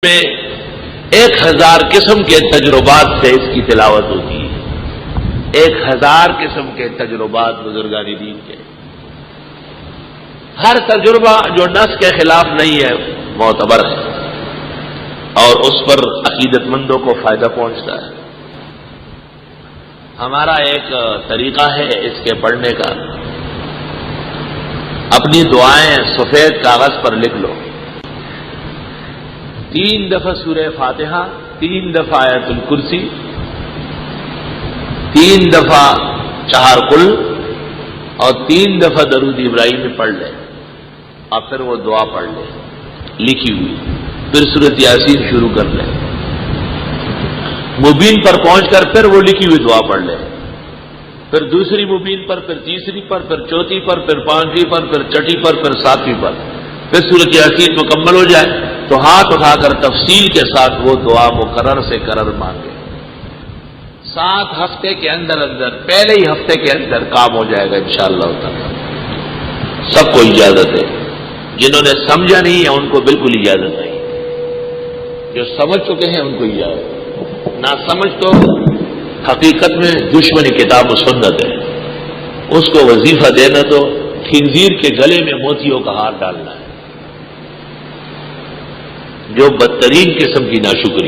میں 1000 قسم کے تجربات سے اس کی تلاوت ہوتی ہے. 1000 قسم کے تجربات بزرگان دین کے. ہر تجربہ جو نص کے خلاف نہیں ہے معتبر ہے اور اس پر عقیدت مندوں کو فائدہ پہنچتا ہے. ہمارا ایک طریقہ ہے اس کے پڑھنے کا. اپنی دعائیں سفید کاغذ پر لکھ لو. 3 دفعہ سورہ فاتحہ، 3 دفعہ آیت الکرسی، 3 دفعہ 4 قل اور 3 دفعہ درود ابراہیمی پڑھ لے اور پھر وہ دعا پڑھ لے لکھی ہوئی. پھر سورۃ یاسین شروع کر لے. مبین پر پہنچ کر پھر وہ لکھی ہوئی دعا پڑھ لے. پھر دوسری مبین پر، پھر تیسری پر، پھر چوتھی پر، پھر 5ویں پر، پھر 6ٹھی پر، پھر 7ویں پر. پھر سورۃ یاسین مکمل ہو جائے تو ہاتھ اٹھا کر تفصیل کے ساتھ وہ دعا مقرر سے قرر مانگے. 7 ہفتے کے اندر پہلے ہی ہفتے کے اندر کام ہو جائے گا انشاءاللہ تعالی. سب کو اجازت ہے. جنہوں نے سمجھا نہیں ہے ان کو بالکل اجازت نہیں. جو سمجھ چکے ہیں ان کو اجازت. نہ سمجھ تو حقیقت میں دشمنی کتاب و سنت ہے. اس کو وظیفہ دینا تو خنزیر کے گلے میں موتیوں کا ہار ڈالنا ہے، جو بدترین قسم کی ناشکری.